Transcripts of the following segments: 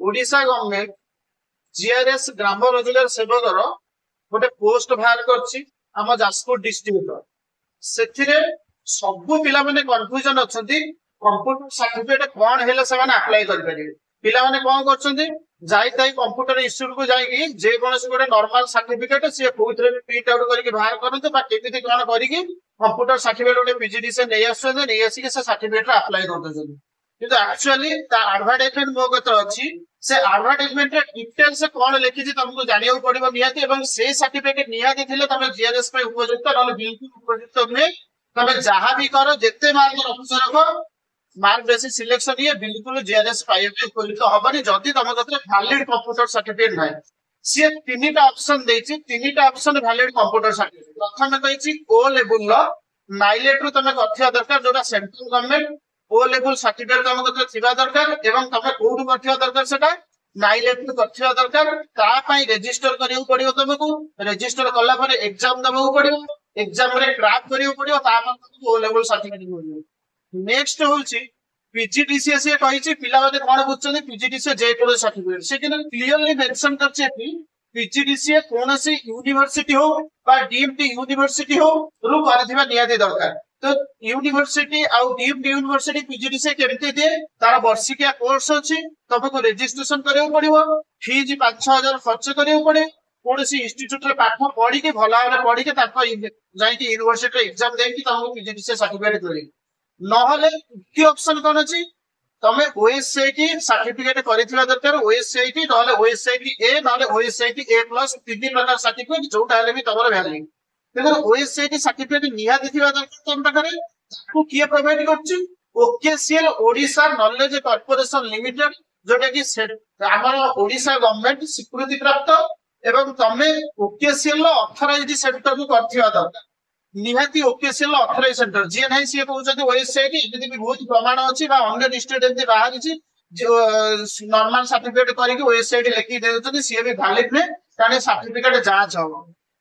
Odisha government GRS ग्राम रोजगार सेवकर गोटे post बाहर करछि आम जाजपुर डिस्ट्रिक्ट से सबू पिला माने कन्फ्यूजन अछंती कंप्यूटर सर्टिफिकेट कौन हेले से अप्लाई करें पिला माने कौन करछंती जाई ताई कंप्यूटर इंस्टीट्यूट को जाई जे कोनोसी गोटे नॉर्मल सर्टिफिकेट से कोइथरे प्रिंट आउट करके बाहर करते बा केमिति कोन करिकि कंप्यूटर सर्टिफिकेट गोटे पीजीडी से नै आसछे नै आसी के से सर्टिफिकेट अप्लाई कर दछन किंतु एक्चुअली ता एडवर्टाइजमेंट मो कत अछि से एडवर्टाइजमेंट रे डिटेल से कोन लिखि छि तुमको जानियो पड़िबो नियाती एवं से सर्टिफिकेट नियाती थिले तमे जीआरएस पे उपयुक्त न बिल्कुल उपयुक्त नै तमे जहां भी करो जत्ते मार्क रखछ रखो मार्क बेसिस सिलेक्शन ये बिल्कुल जीआरएस पाए पे उपयुक्त हबनी जदी तम कतरे वैलिड कंप्यूटर सर्टिफिकेट नै से तीनटा ऑप्शन देछि तीनटा ऑप्शन वैलिड कंप्यूटर सर्टिफिकेट प्रथम कहिछि ओ लेवल लो नाइलेट रु तमे कथिया दरकार जोटा सेंट्रल गवर्नमेंट ओ लेवल सर्टिफिकेट तम कतरे थिबा दरकार एवं तमे कोडु कथिया दरकार सेटा नाइलेट रु कथिया दरकार ता पई रजिस्टर करियो पड़ियो तमको रजिस्टर कला परे एग्जाम दबो पड़ियो एग्जाम रे क्रैक करियो पड़ियो ता पर तमको ओ लेवल सर्टिफिकेट मिलियो नेक्स्ट होउची पीजीडीसीए से कहिछि पिला माने कोन बुझछन पीजीडीसीए जे कोन सर्टिफिकेट से कि क्लियरली मेंशन करछे कि पीजीडीसीए कोनसी यूनिवर्सिटी हो बा डीम्ड यूनिवर्सिटी हो रु करथिबा नियाते दरकार तो यूनिवर्सिटी आउ डीम्ड यूनिवर्सिटी पीजीडीसीए केमते दे तार वर्षिकिया कोर्स अछि तबको रजिस्ट्रेशन करियो पड़िबो फीस 5,000 खर्च करियो पड़े कोनसी इंस्टीट्यूट रे पाठ पढी के भला भाबे पढी के ताको जाई कि यूनिवर्सिटी रे एग्जाम दे कि ताको पीजीडीसीए सर्टिफिकेट देले नहले की ऑप्शन कोन अछि तमे ओएसआईटी सर्टिफिकेट करिथिबा दरकार ओएसआईटी नहले ओएसआईटी ए नहले ओएसआईटी ए प्लस तीन प्रकार सर्टिफिकेट जोटा हले भी तमरो वैल्यू देखो ओएसआईटी सर्टिफिकेट निया दिथिबा दरकार तम पाखरे ताको किए प्रोवाइड करछि ओकेसीएल ओडिशा नॉलेज कॉर्पोरेशन लिमिटेड जोटा कि हमर ओडिशा गवर्नमेंट स्वीकृति प्राप्त एवं तमे ओकेसीएल ऑथराइज्ड सेंटर को करथिबा दरकार निहाती ओकेसीएल ऑथराइज्ड सेंटर जे नै से कहउछथि ओएसआईटी एमति भी बहुत प्रमाण अछि बा अन्य स्टेट एमति बाहर अछि जो नॉर्मल सर्टिफिकेट करी के ओएसआईटी लिखि देउछथि से भी वैलिड नै ताने सर्टिफिकेट जांच हो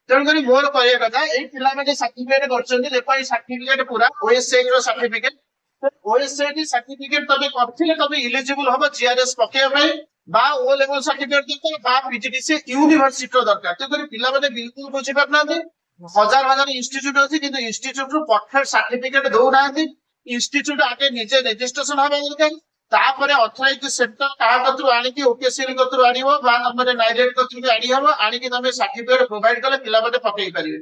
तेन करी मोर कहया कथा ए पिला माने सर्टिफिकेट करछथि देखो ए सर्टिफिकेट पूरा ओएसआईटी रो सर्टिफिकेट तो ओएसआईटी सर्टिफिकेट तबे करथिले तबे एलिजिबल होबो जीआरएस पके भाई बा ओ लेवल सर्टिफिकेट दरकार बा पीजीडीसी यूनिवर्सिटी रो दरकार तेन करी पिला माने बिल्कुल बुझि पारनाथि हजार हजार इंस्टीट्यूट अछि किंतु इंस्टीट्यूट रो परफेक्ट सर्टिफिकेट दो नाथि इंस्टीट्यूट आगे निजे रजिस्ट्रेशन होबा दरकार तापरे ऑथराइज्ड सेंटर का कतु आनी कि ओकेसीएल कतु आनिबो बा हमरे नाइलेट कतु आनी हबो आनी कि तमे सर्टिफिकेट प्रोवाइड करले पिला बटे पकेई परिबे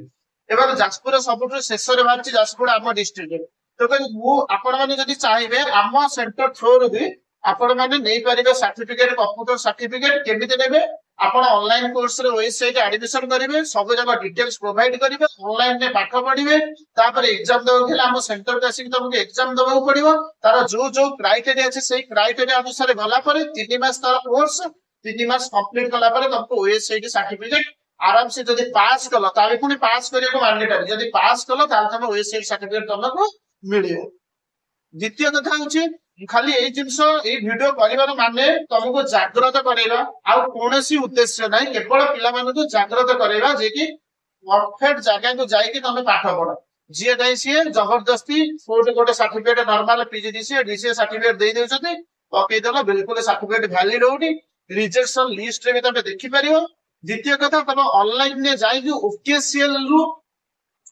एबा जाजपुर सबुठ शेष रे बारछि जाजपुर आम डिस्ट्रिक्ट तो कहि मु आपण माने जदि चाहिबे आम सेंटर थ्रू रे भी आपण माने नै परिबे सर्टिफिकेट कंप्यूटर सर्टिफिकेट केमिते नेबे आपण ऑनलाइन कोर्स रे वेबसाइट एडमिशन करिवे सब जगह डिटेल्स प्रोवाइड करिवे ऑनलाइन में पाठ पढिवे तापर एग्जाम दबो खेला हम सेंटर के आसी तुमको एग्जाम दबो पड़िबो तार जो जो क्राइटेरिया अछि सेही क्राइटेरिया अनुसार गला पर 3 मास तार कोर्स 3 मास कंप्लीट कला पर तुमको वेबसाइट सर्टिफिकेट आराम से जदि पास कलो ताले पुनी पास करियो मैंडेटरी जदि पास कलो ताले तुम वेबसाइट सर्टिफिकेट तुमको मिलियो द्वितीय कथा होछि खाली ए जिंस ए वीडियो परिवार माने तुमको जागृत करेला आ कोनोसी उद्देश्य नै केवल पिला माने तो जागृत करेला जे कि परफेक्ट जगह को जाई कि तुम पाठ पढो जे नै से जबरदस्ती कोटे certificate normal PGDC DCA certificate दे देउछथि पके देला बिल्कुल सर्टिफिकेट वैलिड होउनी रिजेक्शन लिस्ट रे भी तुम देखि परियो द्वितीय कथा तुम ऑनलाइन ने जाई कि ओकेसीएल रु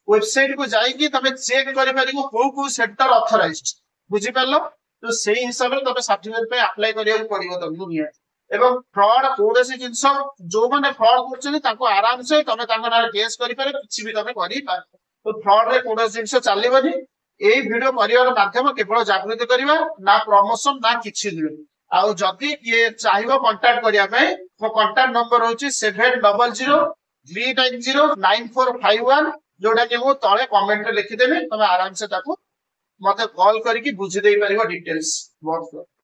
वेबसाइट को जाई कि तुम चेक करि परियो को सेंटर ऑथराइज्ड बुझि परलो तो सेही हिसाब रे तबे सर्टिफिकेट पे अप्लाई करियो पड़ियो तुमको निया एवं फ्रॉड कोनोसी जिंस जो माने फ्रॉड करछन ताको आराम से तमे तांको नाल केस करि पारे किछि भी तमे करि पार तो फ्रॉड रे कोनोसी जिंस चालिबनी एई वीडियो परिवार माध्यम केवल जागृत करिवा ना प्रमोशन ना किछि दिबे आ जति ये चाहिबो कांटेक्ट करिया पे मो कांटेक्ट नंबर होची 7003909451 जोडा के मो तळे कमेंट रे लिखि देबे तमे आराम से ताको मते कॉल करी कि बुझि देई परिबो डिटेल्स व्हाट्सएप